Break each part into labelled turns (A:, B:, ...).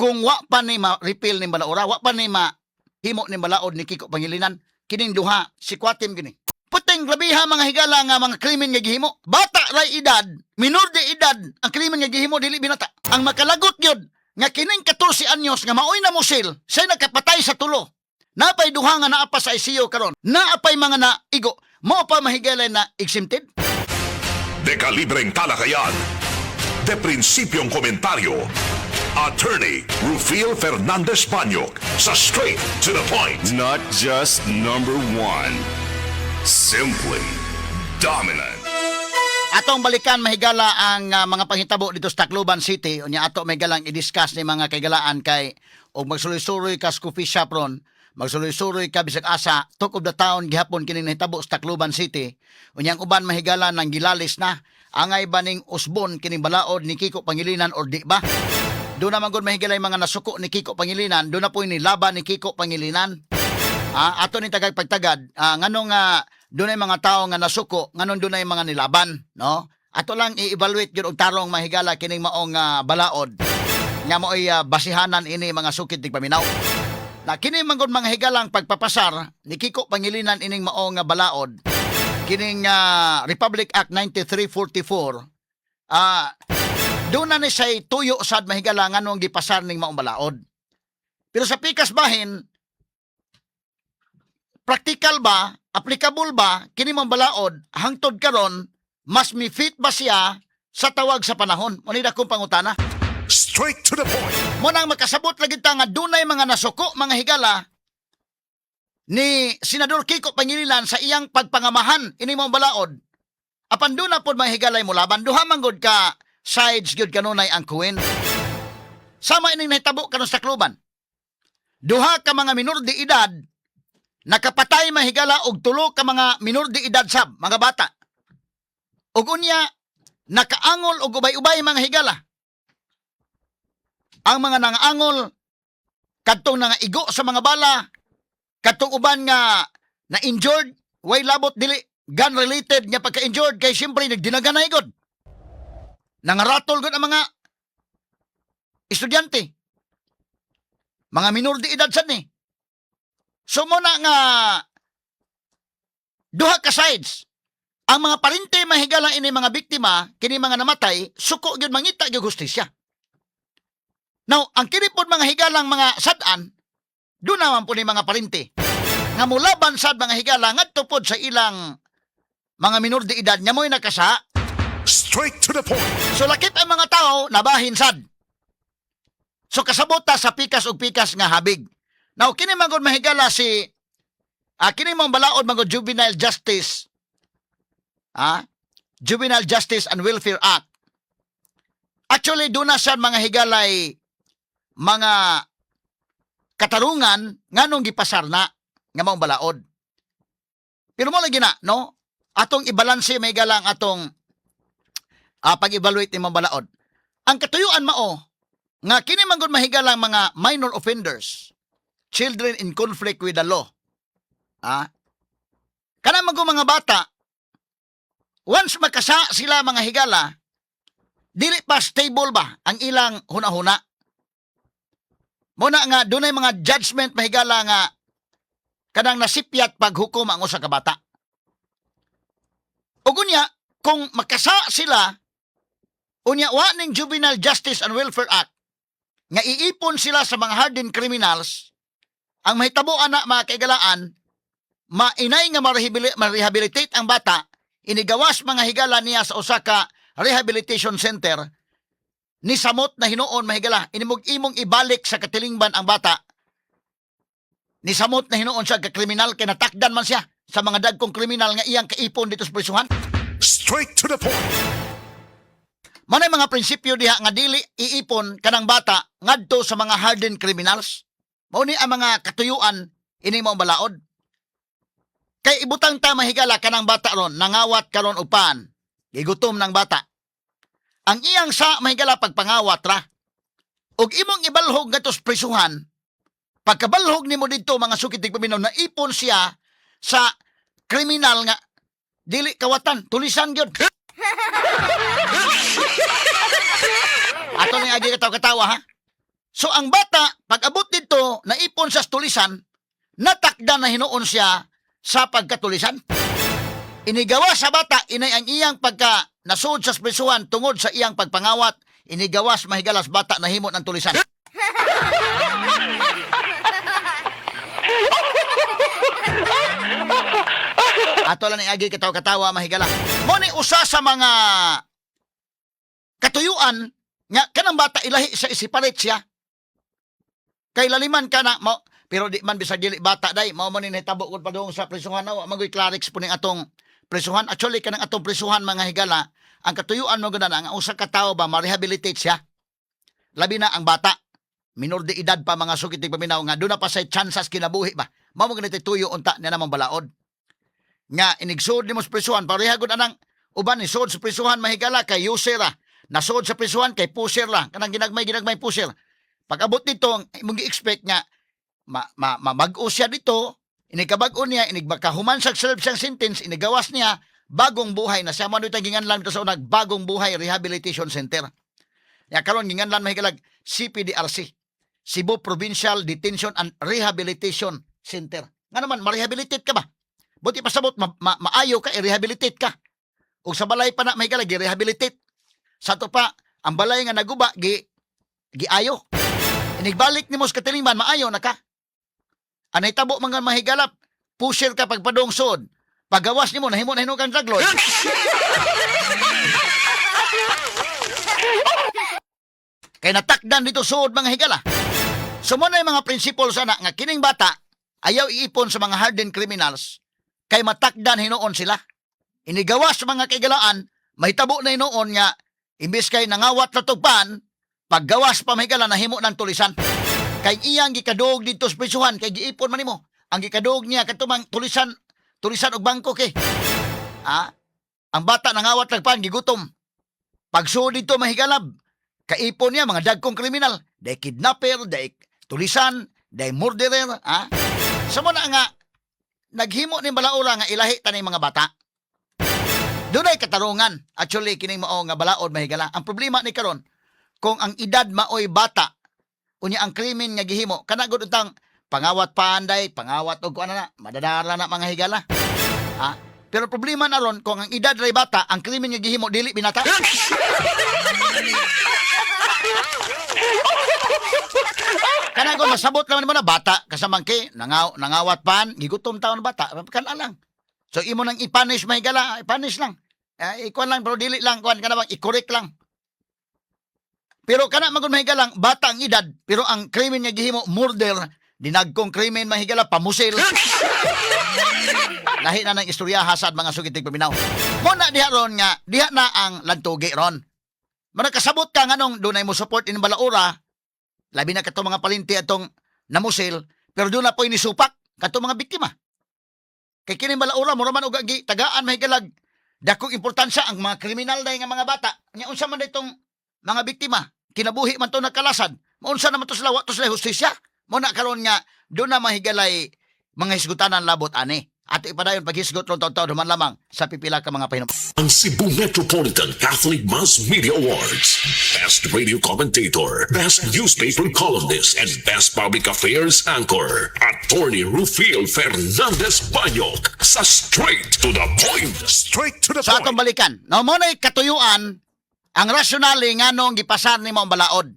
A: kung wa pa ni ma-repeal ni balaura, wa pa ni mahimo ni balaod ni Kiko Pangilinan, kining duha si Kwatim gini. Puting grabiha mga higala nga mga krimen nga gihimo. Bata ray edad, minor de edad ang krimen nga gihimo dili binata. Ang makalagot gyud nga kining 14 anyos nga maoy na musil, say nakapatay sa tulo. Napay duha nga naa pa sa ICU karon. Naapay mga naigo, mao pa mahigalay na exempted.
B: De kalibreng talakayan, de prinsipyong komentaryo, Attorney Rufil Fernandez Banyok sa Straight to the Point.
C: Not just number one, simply dominant.
A: Atong balikan mahigala ang mga panghitabo dito sa Tacloban City. Unya ato may galang i-discuss ni mga kaigalaan kay og magsuloy-suloy ka sa coffee shop ron, magsuloy-suloy ka bisag asa, talk of the town gihapon kining nahitabo sa Tacloban City. Unyang uban mahigala nang gilalis na angay ba ning usbon kining balaod ni Kiko Pangilinan or di ba? Doon naman gud mahigalay mga nasuko ni Kiko Pangilinan, doon na po nilaban ni Kiko Pangilinan. Ato ni tagag pagtagad, nganong doon ay mga tao nga nasuko, nganon doon ay mga nilaban, no? Ato lang i-evaluate gyud og tarong mahigala kining maong balaod. Nga mo ay basihanan ini mga sukit tig paminaw. Na kini man gud mga higalang pagpapasar ni Kiko Pangilinan ining maong balaod. Kining Republic Act 9344. Doon na ni say tuyo sad mahigala nganong gipasar ning maong balaod. Pero sa pikas bahin, practical ba, applicable ba kini mong balaod hangtod karon mas mi-fit ba siya sa tawag sa panahon? Muni dakong pangutana.
B: Straight to the point.
A: Mo nang makasabot lagi ta nga dunay mga nasuko mga higala ni Senador Kiko Pangilinan sa iyang pagpangamahan ini mong balaod. Apan doon na pod mga higalay mo laban duha man gud ka sides gyud kanunay ang kuwen. Sama ining nahitabo karon sa Tacloban. Duha ka mga minor de edad nakapatay mahigala og tulo ka mga minor de edad sab, mga bata. Ug unya nakaangol og ubay-ubay mga higala. Ang mga nangaangol kadtong nangaigo sa mga bala, kadtong uban nga na-injured, way labot dili gun related nga pagka-injured kay siyempre nagdinaganay gud. Nangaratol gud ang mga estudyante. Mga minor de edad sad ni. So mo na nga duha ka sides. Ang mga parente mahigala ini mga biktima kini mga namatay suko gyud mangita gyud hustisya. Now, ang kini pod mga higalang mga sad-an do naman po ni mga parente nga mulaban sad mga higala ngadto pod sa ilang mga minor de edad nya mo'y nakasa.
B: Straight to the point.
A: So lakip ang mga tao nabahin sad. So kasabot ta sa pikas ug pikas nga habig. Now kini man gud mahigala si kini mong balaod man gud Juvenile Justice. Juvenile Justice and Welfare Act. Actually do na sad mga higalay mga katarungan nganong gipasar na nga maong balaod. Pero mo lagi na, no? Atong ibalanse may galang atong pag-evaluate ni mga balaod. Ang katuyuan mao nga kini man gud mahigalang mga minor offenders, children in conflict with the law. Kana man gud mga bata, once makasa sila mga higala, dili pa stable ba ang ilang hunahuna. Muna nga dunay mga judgment mahigala nga kanang nasipyat paghukom ang usa ka bata. Ug unya kung makasa sila unya wa ning Juvenile Justice and Welfare Act nga iipon sila sa mga hardened criminals, ang mahitabo ana mga kaigalaan mainay nga ma-rehabilitate ang bata, inigawas mga higala niya sa usa ka rehabilitation center. Ni samot na hinuon mahigala inimog-imong ibalik sa katilingban ang bata. Ni samot na hinuon siya ka kriminal kay natakdan man siya sa mga dagkong kriminal nga iyang kaipon dito sa prisuhan.
B: Straight to the point.
A: Manay mga prinsipyo diha nga dili iipon kanang bata ngadto sa mga hardened criminals. Mao ni ang mga katuyuan ini mao balaod. Kay ibutang ta mahigala kanang bata ron nangawat karon upan. Gigutom ng bata. Ang iyang sa mahigala pagpangawat ra. Og imong ibalhog ngadto sa prisuhan. Pagkabalhog nimo didto mga sukit tig paminaw na ipon siya sa kriminal nga dili kawatan, tulisan gyud. Ato ni agi katawa ha. So ang bata, pag abot dito, naipon sa tulisan, natakda na hinuon siya sa pagkatulisan. Inigawa sa bata, inay ang iyang pagka nasud sa prisuhan tungod sa iyang pagpangawat, inigawas mahigalas bata na himot ng tulisan. Ato lang ni agi katawa-katawa mahigala. Mo ni usa sa mga katuyuan nga kanang bata ilahi sa isipalit siya. Kay laliman ka na mo, pero di man bisag dili bata day mao man ni nahitabo kun padung sa prisuhan na magoy clarix po ning atong prisuhan. Actually kanang atong prisuhan mga higala, ang katuyuan mo gud na ang usa ka tawo ba ma-rehabilitate siya. Labi na ang bata minor de edad pa mga sugid paminaw nga doon na pa say chances kinabuhi ba. Mao mo ganito tuyo unta niya namang balaod. Nga inigsud nimo sa prisuhan pareha gud anang uban ni sud sa prisuhan mahigala kay user ra. Nasod sa prisuhan kay pusher la. Kanang ginagmay pusher. Pag abot dito, mong gi-expect nga mag-o siya dito, inigabag-o niya, inigbakahuman sa serve siyang sentence, inigawas niya, bagong buhay na siya. Manoy tayong ginganlan ito sa unag, bagong buhay rehabilitation center. Ya karon ginganlan mahigalag CPDRC, Cebu Provincial Detention and Rehabilitation Center. Nga naman, ma-rehabilitate ka ba? Buti pasabot, maayo ka, i-rehabilitate ka. O sa balay pa na mahigalag, i-rehabilitate. Sa to pa, ang balay nga naguba, giayo. Inigbalik ni mo sa katilingban, maayo na ka. Anay tabo mga mahigalap, pusher ka pagpadong sod. Pagawas ni mo, nahimo na hinukang dragloy. Kaya natakdan dito sod mga higala. So mo na yung mga principle sana nga kining bata, ayaw iipon sa mga hardened criminals, kay matakdan hinuon sila. Inigawas sa mga kaigalaan, mahitabo na hinuon nga, imbis kay nangawat na tugpan, paggawas pa mahigala na himo ng tulisan. Kay iyang gikadog dito sa prisuhan, kay giipon man nimo. Ang gikadog niya katumang tulisan og bangko kay. Ang bata nangawat tagpan gigutom. Pagsuod dito mahigalab, kaipon niya mga dagkong kriminal, day kidnapper, day tulisan, day murderer, Sa mo na nga naghimo ni balaura nga ilahi tanay mga bata. Dunay katarungan. Actually kining mao nga balaod mahigala. Ang problema ni karon, kung ang edad maoy bata, unya ang krimen nga gihimo, kana gud untang pangawat panday, pangawat og kuan na, madadara na mga higala. Pero problema na ron, kung ang edad ray bata, ang krimen nga gihimo dili binata. Kana gud masabot naman mo na bata kasamang kay nangawat pan, gigutom taon bata, kana lang. So imo nang ipanish mahigala, ipanish lang. Ikuan lang pero dili lang kuan kana bang i-correct lang. Pero kana magud mahigala lang bata ang edad, pero ang krimen nga gihimo murder, dinagkong krimen mahigala pamusil. Lahi na ng istorya hasad mga sugitig paminaw. Mo na diha ron nga diha na ang lantugi ron. Mara kasabot ka nganong dunay mo support in balaura, labi na kato mga palinti atong namusil, pero doon na po inisupak kato mga biktima. Kay kini balaura mo raman og tagaan mahigalag dakong importansya ang mga kriminal day nga mga bata. Nya unsa man ditong mga biktima kinabuhi man to nakalasad. Maunsa naman to sila wa to sila hustisya. Mo na karon nga do na mahigalay mga hisgutanan labot ani. Ato ipadayon paghisgot ron taon-taon man lamang sa pipila ka mga pahinom.
B: Ang Cebu Metropolitan Catholic Mass Media Awards. Best Radio Commentator, Best Newspaper Columnist, and Best Public Affairs Anchor. Attorney Rufil Fernandez Banyok sa Straight to the Point. Straight to the
A: Sa atong
B: Point.
A: balikan, no mo nay katuyuan ang rasyonale nganong gipasar ni mao balaod.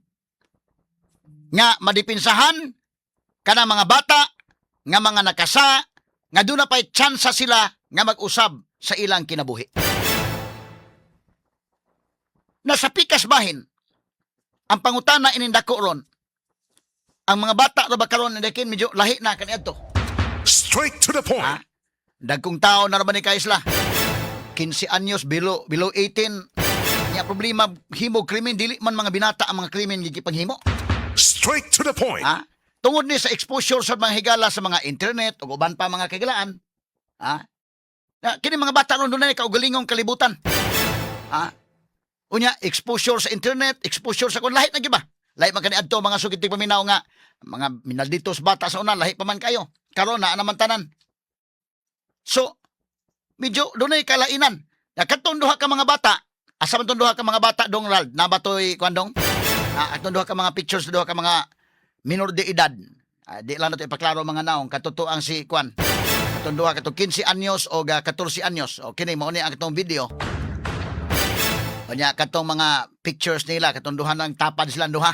A: Nga madipinsahan kana mga bata nga mga nakasa nga doon na pa'y tsansa sila nga mag-usab sa ilang kinabuhi. Nasa pikas bahin, ang pangutana inindako ron, ang mga bata na ba karon indakin medyo lahi na kaniadto.
B: Straight to the point.
A: Dagkong tao na naman ni kaisla. 15 anyos, below 18. Nga problema, himo krimen, dili man mga binata ang mga krimen gigipanghimo.
B: Straight to the point.
A: Tungod ni sa exposure sa mga higala sa mga internet o uban pa mga kagilaan. Kini mga bata ron doon na kaugalingong kalibutan. Unya, exposure sa internet, exposure sa kung lahit na giba. Lahit man kaniadto mga sugitig paminaw nga, mga minalditos bata sa una, lahit pa man kayo. Karon na naman tanan. So, medyo doon na kalainan. Nakatong duha ka mga bata, asa man tong duha ka mga bata dong Rald, nabatoy kwandong? Atong duha ka mga pictures, duha ka mga minor de edad. Di lang nato ipaklaro mga naong katotoang si Kwan. Atong duha katong 15 anyos o 14 anyos. O kini mao ni ang katong video. O nya katong mga pictures nila katong duha nang tapad sila duha.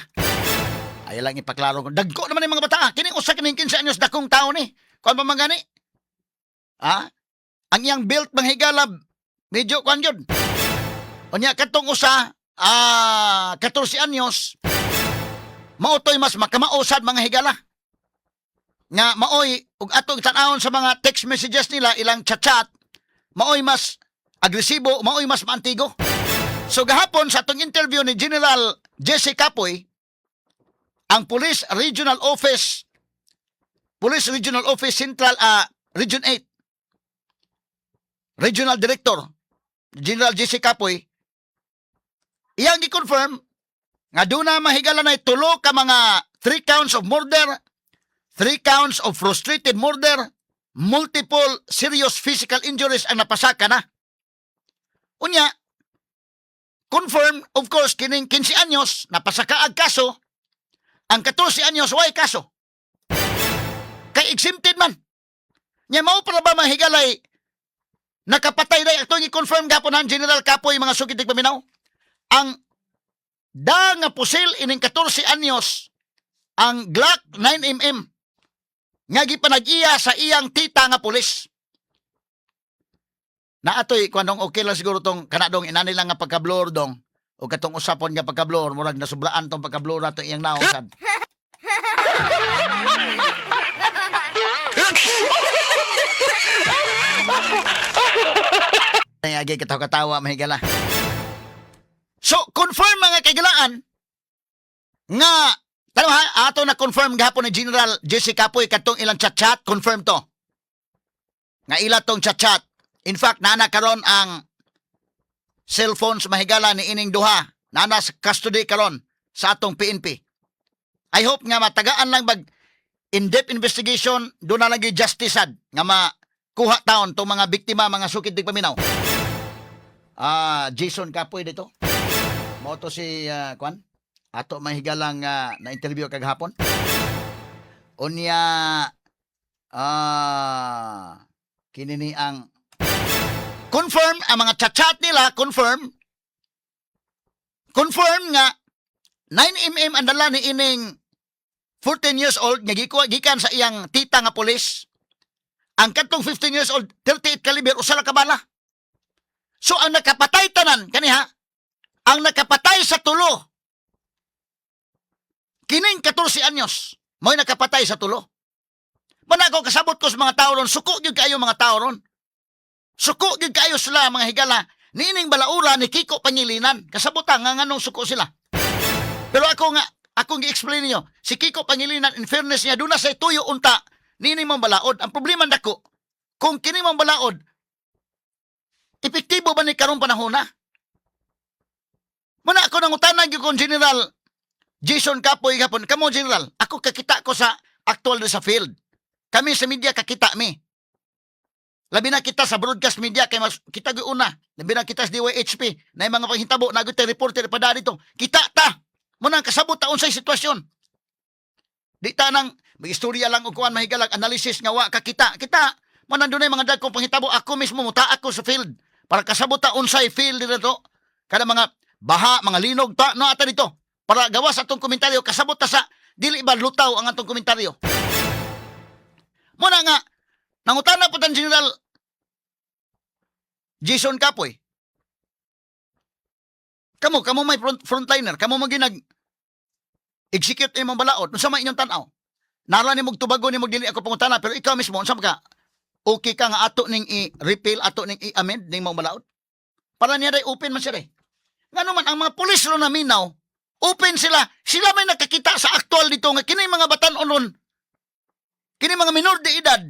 A: Ay lang ipaklaro ko. Dagko naman yung mga bata. Kini usa kining 15 anyos dakong tawo ni. Kuan pa man gani? Ang iyang built manghigalab medyo kuan gyud. O nya katong usa 14 anyos mautoy mas makamausad mga higala. Nga maoy ug atong tan-awon sa mga text messages nila ilang chat-chat, maoy mas agresibo, maoy mas maantigo. So gahapon sa atong interview ni General Jesse Capoy, ang Police Regional Office Central Region 8 Regional Director General Jesse Capoy, iyang gi-confirm nga doon na mahigala na 3 ka mga 3 counts of murder, 3 counts of frustrated murder, multiple serious physical injuries ang napasaka na. Unya, confirm, of course, kining 15 anyos, napasaka ang kaso, ang 14 anyos, way kaso. Kay exempted man. Nya mao para ba mahigalay nakapatay na ito i-confirm gapon ng General Capoy mga sukitig paminaw? Ang nga pusil ining 14 anyos ang Glock 9mm nga gipanag-iya sa iyang tita nga pulis. Na atoy kanong okay lang siguro tong kanadong inani lang nga pagkablor dong o katong usapon nga pagkablor murag nasubraan tong pagkablor ato iyang naosad. Ay agi katawa-katawa mahigala. So, confirm mga kaigalaan nga, tanaw ha, ato na confirm gahapon ni General Jesse Capoy katong ilang chat-chat, confirm to. Nga ila tong chat-chat. In fact, nana karon ang cellphones mahigala ni ining duha. Nana sa custody karon sa atong PNP. I hope nga matagaan lang bag in-depth investigation, doon na lagi justicead nga makuha taon tong mga biktima, mga sukid dig paminaw. Jason Capoy dito. Mo to si Kwan. Ato mahigalang na-interview kagahapon. Unya kinini ang confirm ang mga chat-chat nila, confirm nga 9mm ang dala ni ining 14 years old nga gikan sa iyang tita nga pulis. Ang katong 15 years old 38 caliber usa ka bala. So ang nakapatay tanan kaniha, ang nakapatay sa tulo kining 14 anyos mo'y nakapatay sa tulo. Mana ako kasabot ko sa mga tao ron, suko gyud kayo mga tao ron. Suko gyud kayo sila mga higala. Nining balaura ni Kiko Pangilinan, kasabutan nga nganong suko sila. Pero akong gi-explain niyo, si Kiko Pangilinan in fairness niya duna sa tuyo unta nining mong balaod. Ang problema nako, kung kini mong balaod epektibo ba ni karong panahon na? Muna ako nangutanan gyud kon General Jason Capoy gapon, kamo General, ako kakita ko sa actual sa field. Kami sa media kakita mi. Labi na kita sa broadcast media kay mas kita gyud una. Labi na kita sa DYHP na mga panghitabo na gyud reporter pa dito. Kita ta. Muna kasabot ta unsay sitwasyon. Di ta nang may istorya lang og kuan mahigalag analysis nga wa kakita. Kita man nandun mga dagkong panghitabo, ako mismo muta ako sa field para kasabot ta unsay field dito. Kada mga baha, mga linog ta no ata dito. Para gawas atong komentaryo, kasabot ta sa dili ba lutaw ang atong komentaryo. Muna nga, nangutana po tan General Jason Capoy. Kamo may frontliner, kamo maginag execute imong balaod, unsa may inyong tan-aw? Nara ni mog tubago ni mog dili ako pangutana, pero ikaw mismo unsa ka? Okay ka nga ato ning i-repeal, ato ning i-amend ning mong balaod? Para niya day open man siya day. Ngano man ang mga pulis ro na minaw, open sila. Sila may nakakita sa actual dito nga kini mga batan-onon, kini mga minor de edad.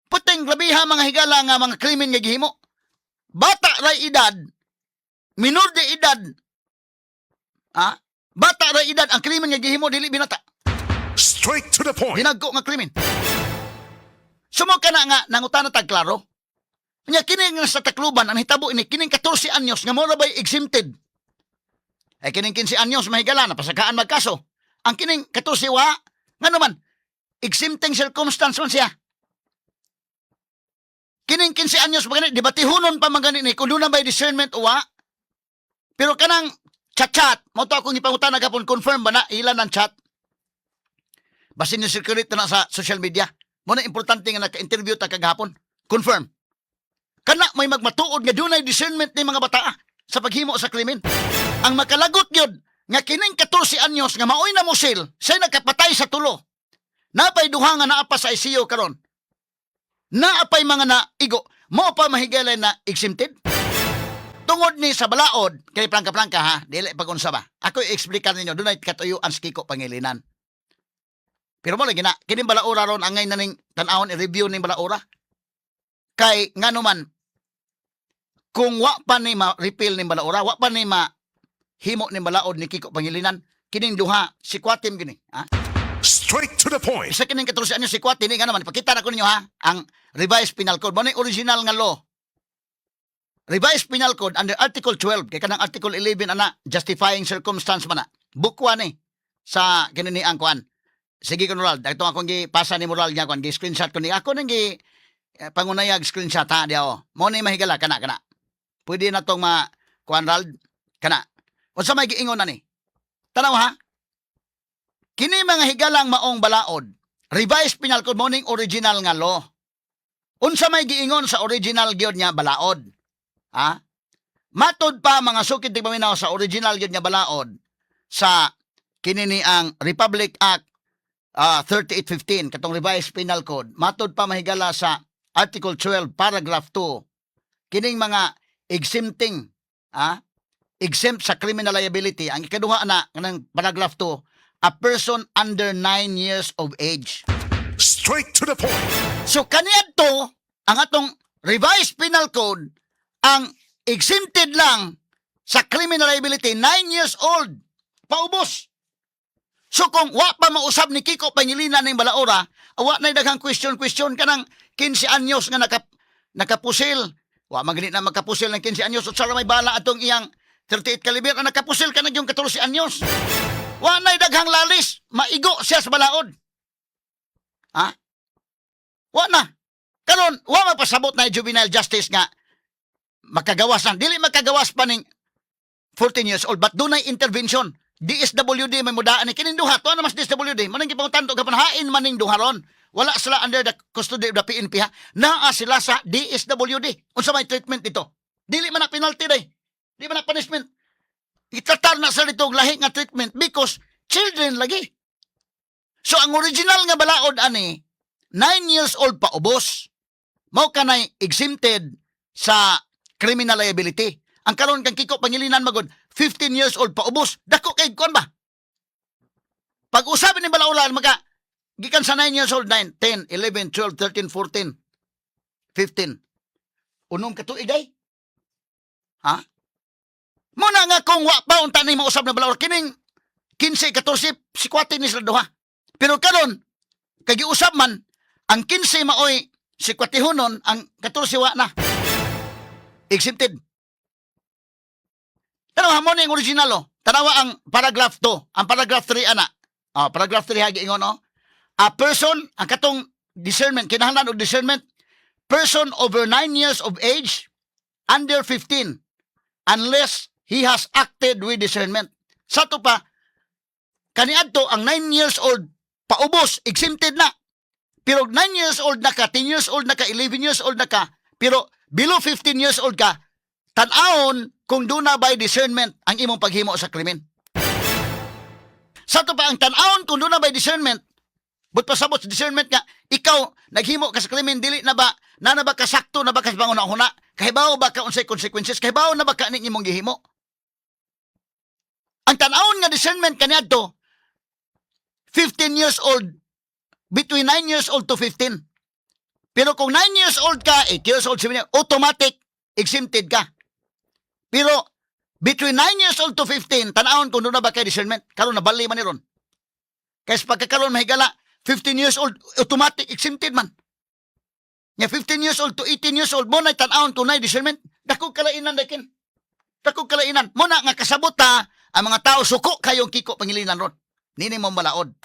A: Puting grabiha mga higala nga mga krimen nga gihimo. Bata ra edad, minor de edad. Bata ra edad ang krimen nga gihimo dili binata.
C: Straight to the point.
A: Dinagko nga krimen. Sumo ka na nga nangutana tag klaro. Nya kini nga sa Tacloban ang hitabo ini kining 14 anyos nga mora bay exempted. Ay kining 15 anyos mahigala napasakaan magkaso. Ang kining 14 wa nga naman exempting circumstance man siya. Kining 15 anyos magani debatihonon pa magani ni kung doon na may discernment o wa. Pero kanang chat mo to akong ipangutan gapon confirm ba na ilan ang chat? Basin ni circulate na sa social media. Mo na importante nga naka-interview ta kagahapon. Confirm. Kana may magmatuod nga dunay discernment ni mga bata sa paghimo sa krimen. Ang makalagot gyud nga kining 14 anyos nga maoy na musil, say nakapatay sa tulo. Napay duha nga naa pa sa ICU karon. Naapay mga naigo, mo pa mahigala na exempted? Tungod ni sa balaod, kay plangka-plangka ha, dili pag-unsa ba? Ako i-explikan ninyo, dunay katuyuan sa Kiko Pangilinan. Pero mo lagi na, kining balaura ron, angay na ning tanawon, i-review ning balaura. Kay, nga naman, kung wa pa ni ma-repeal ning balaura, wa pa ni ma-himo ning balaod ni Kiko Pangilinan, kining duha, si Kwatim gini, ha?
C: Straight to the point.
A: Isa kining 14 anyos si Kwatim, nga naman, ipakita na ko ninyo ha, ang revised penal code, mo na original nga law. Revised Penal Code under Article 12, kay kanang Article 11 ana, justifying circumstance man na. Bukwa ni sa kinini ang kuan. Sige ko Moral, dito akong gipasa ni Moral niya kuan, gi-screenshot ko ni ako nang pangunayag screenshot ha diaw. Mo ni mahigala kana. Pwede na tong kuan Rald kana. Unsa may giingon na ni? Tanaw ha. Kini mga higalang maong balaod. Revised Penal Code mo ning original nga law. Unsa may giingon sa original gyud niya balaod? Ha? Matod pa mga sukid ti paminaw sa original gyud nga balaod sa kinini ang Republic Act 3815 katong revised penal code. Matod pa mahigala sa Article 12 paragraph 2 kining mga exempting exempt sa criminal liability. Ang ikaduha na kanang paragraph 2, a person under 9 years of age.
C: Straight to the point.
A: So kaniadto ang atong revised penal code ang exempted lang sa criminal liability 9 years old. Paubos. So kung wa pa mausab ni Kiko Pangilinan ning balaura, wa na daghang question kanang 15 anyos nga nakapusil. Wa magani na makapusil ng 15 anyos usa may bala atong iyang 38 caliber na nakapusil kanang yung 14 anyos. Wa na daghang lalis, maigo siya sa balaod. Ha? Wa na. Karon wa mapasabot na juvenile justice nga makagawas na. Dili makagawas pa ning 14 years old. But dunay intervention. DSWD may mudaan ni kining duha. Tuwa naman sa DSWD. Manang gipangutan to kapag hain maning duha ron. Wala sila under the custody of the PNP ha. Naa sila sa DSWD. Unsa may treatment dito? Dili man na penalty day. Dili man na punishment. Itatar na sa dito lahi nga treatment because children lagi. So ang original nga balaod ani 9 years old pa ubos. Mao kanay exempted sa criminal liability. Ang karon kang Kiko Pangilinan magod 15 years old pa ubos. Dako kay kon ba? Pag usabin ni balaulan maka gikan sa 9 years old 9, 10, 11, 12, 13, 14, 15. Unong katuig day? Ha? Muna nga kung wa pa unta ni mausab na balaulan kining 15, 14 si kwate ni sila duha. Pero karon kay giusab man ang 15 maoy si kwatihonon ang 14 wa na. Exempted. Pero hamon yung original oh. Tanawa ang paragraph 2. Ang paragraph 3 ana. Paragraph 3 hagi ingon oh. A person, ang katong discernment, kinahanglan og discernment, person over 9 years of age, under 15, unless he has acted with discernment. Sa to pa, kaniadto ang 9 years old, paubos, exempted na. Pero 9 years old na ka, 10 years old na ka, 11 years old na ka, pero below 15 years old ka, tan-awon kung doon na by discernment ang imong paghimo sa krimen. Sa to pa ang tan-awon kung doon na by discernment, but pasabot sa discernment nga, ikaw naghimo ka sa krimen, dili na ba, na ba kasakto na ba ka sa panguna-una, kahibaw ba ka unsay consequences, kahibaw na ba ka ning imong gihimo. Ang tan-awon nga discernment kaniadto, 15 years old, between 9 years old to 15. Pero kung 9 years old ka, 8 years old, 7 years, automatic, exempted ka. Pero, between 9 years old to 15, tanawon kung doon na ba kayo discernment, karon na bali man ni ron. Kaya sa pagkakaroon mahigala, 15 years old, automatic, exempted man. Nga 15 years old to 18 years old, mo na tanawon kung na discernment, dakog kalainan dakin. Dakog kalainan. Mo na nga kasabot ta, Ang mga tao suko kayong kiko pangilinan ron. Nini mo malaod.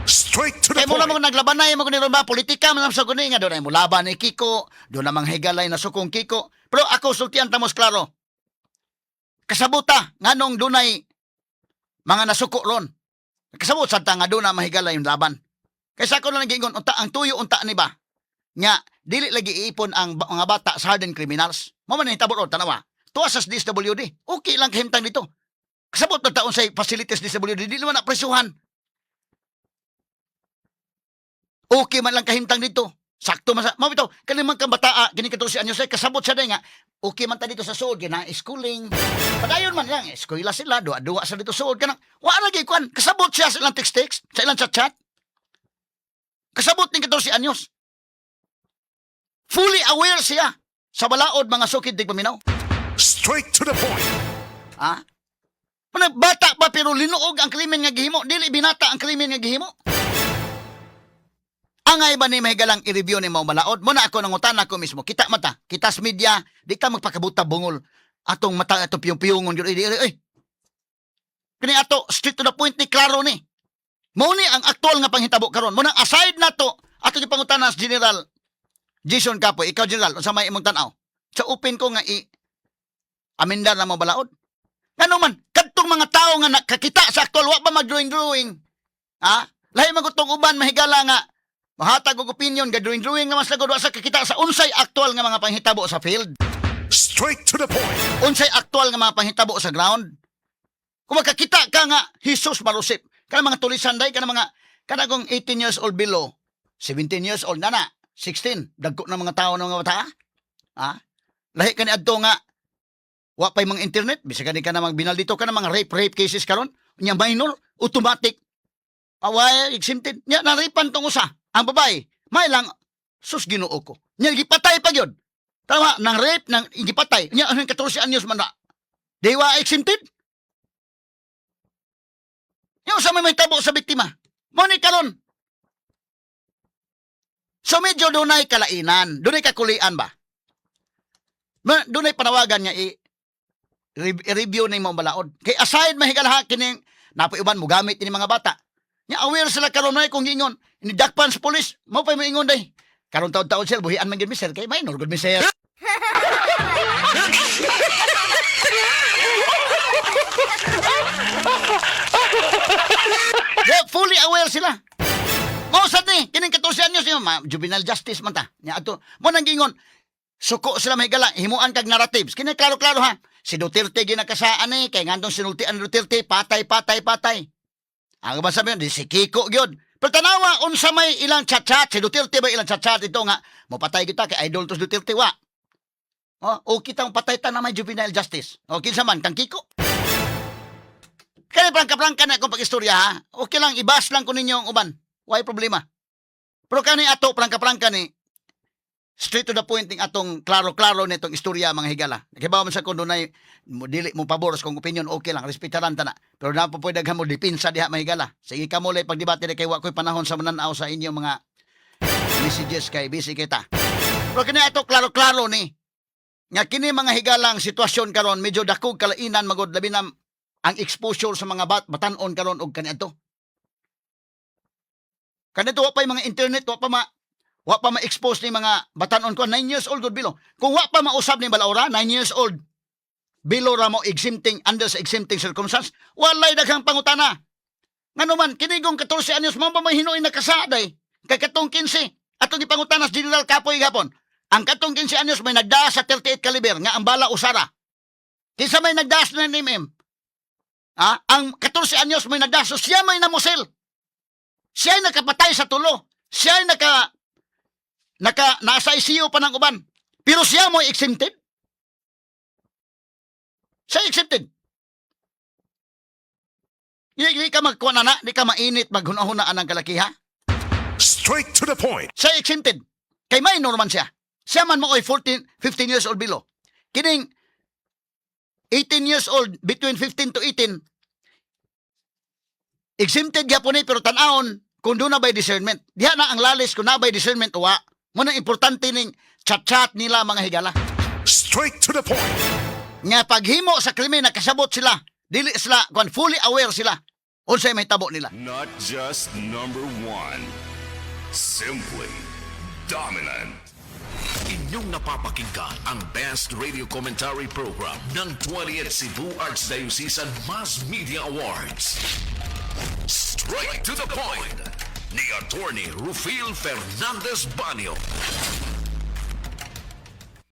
C: Straight to the
A: Kaya mo na
C: point.
A: mga naglabanay mo ni ron ba politika man sa guni nga doon ay mo laban ni Kiko, doon namang higalay na sukong Kiko. Pero ako sultian tamos klaro. Kasabuta nganong dunay mga nasuko ron. Kasabot sa nga doon na mahigalay yung laban. Kaysa ako na nagingon unta ang tuyo unta ni ba? Nga dili lagi iipon ang mga bata sa hardened criminals. Mo man hitabo ron tanawa. Tuwa sa DSWD. Okay lang kahimtang dito. Kasabot na taon sa facilities DSWD dili man na presuhan. Okay man lang kahimtang dito. Sakto man sa... Mabitaw, kalimang kang bataa, kini 14 anyos ay kasabot sa day nga. Okay man ta dito sa suod, kina schooling. Padayon man lang, eskwela sila, dua-dua sa dito suod. Kanang, wala lagi kuan, kasabot siya sa ilang text-text, sa ilang chat-chat. Kasabot ni 14 anyos. Fully aware siya sa balaod mga sukid di paminaw.
C: Straight to the point.
A: Ha? Manang bata pa pero linuog ang krimen nga gihimo, dili binata ang krimen nga gihimo. Angay ba ni mahigalang i-review ni Mao Malaod? Muna ako nangutan ako mismo. Kita mata, kitas media, di ka magpakabuta bungol. Atong mata, atong piyong-piyongon. Kini ato, straight to the point ni, klaro ni. Mao ni ang aktual nga panghitabo karon. Muna aside na to, ato gipangutan sa General Jason Capoy, ikaw General, unsa may imong tan-aw? Sa open ko nga amendar na Mao Malaod. Ngano man, kadtong mga tao nga nakakita sa aktual, wa pa mag-drawing-drawing. Ha? Lahi magutong uban mahigala nga mahatag og opinion, gadrawing-drawing nga mas lagod sa kakita sa unsay aktual nga mga panghitabo sa field.
C: Straight to the point.
A: Unsay aktual nga mga panghitabo sa ground. Kung makakita ka nga, Jesus marusip. Kana mga tulisan day, kana kung 18 years old below, 17 years old, nana, 16, dagko na mga tao ng mga bata. Ha? Lahi ka ni adto nga, wa pa'y mga internet, bisa ka na magbinaldito ka na mga rape cases karon, nya minor, automatic, away, exempted, nya naripan tong usa. Ang babae, may lang, sus Ginoo ko. Nya gipatay pa gyud. Tama, nang rape, nang gipatay. Nya ang 14 anyos man na. Dewa exempted? Nya sa may tabo sa biktima. Mo ni karon. So medyo dunay kalainan, dunay kakulian ba? Dunay panawagan nga i-review ni Mao Malaod. Kay aside mahigalaha kining napaiuban mo gamit ini mga bata. Nya aware sila karon na kung ingon inidakpan sa pulis mo pa moingon day karon taon-taon sila buhian man gid mister kay minor gud mister. Yeah, fully aware sila. Mo sad ni kining 14 anyos niyo juvenile justice man ta. Nya ato mo nang gingon suko sila mahigala himuan kag narratives kini klaro-klaro ha. Si Duterte ginakasaan ni kay ngandong sinultian Duterte patay. Ang ba sabi di si Kiko gyud. Pero tanawa unsa may ilang chat-chat si Duterte ba ilang chat-chat ito nga mopatay kita kay idol to Duterte wa. O kitang patay ta na may juvenile justice. O kinsa man kang Kiko. Kaya prangka-prangka na akong pag-istorya ha. Okay lang ibas lang ko ninyo ang uban. Why problema. Pero kani ato prangka-prangka ni straight to the point ning atong klaro-klaro nitong istorya mga higala. Nakibaw man sa kuno na dili mo pabor sa kong opinion, okay lang, respetaran ta na. Pero na po pwede mo dipinsa diha mga higala. Sige ka mo lay pagdebate kay wa ko'y panahon sa mananaw sa inyo mga messages kay busy kita. Pero kini ato klaro-klaro ni nga kini mga higalang sitwasyon karon medyo dakog kalainan magod labi na ang exposure sa mga batan-on karon og kaniadto. Kanito wa pa mga internet, wa pa ma-expose ni mga batanon ko 9 years old good below. Kung wa pa mausab ni balaura 9 years old below ra mo exempting under sa exempting circumstance, walay daghang pangutana. Ngano man kinigong 14 anyos mo pa may hinuoy na kasaday kay katong 15 atong gipangutana sa General Capoy gapon. Ang katong 15 anyos may nagdaas sa 38 caliber nga ang bala usara. Kinsa may nagdaas na MM? Ang 14 anyos may nagdaas so siya may namusil. Siya ay nakapatay sa tulo. Siya ay nasa ICU pa ng uban. Pero siya mo exempted? Siya exempted. Di ka magkuha na, di ka mainit maghunahunaan ng kalakiha.
C: Straight to the point.
A: Siya exempted. Kay minor man siya. Siya man mo ay 15 years old below. Kining 18 years old, between 15 to 18, exempted gyapon ni pero tan-aon kung doon na by discernment. Diha na ang lalis kung na by discernment uwa. Muna importante ning chat-chat nila mga higala.
C: Straight to the point.
A: Nga paghimo sa krimen nakasabot sila Dili sila, fully aware sila. Unsay may tabo nila.
C: Not just number one. Simply dominant.
B: Inyong napapakinggan ang Best Radio Commentary Program ng 20th Cebu Archdiocese Mass Media Awards. Straight to the point ni Attorney Rufil Fernandez Banyo.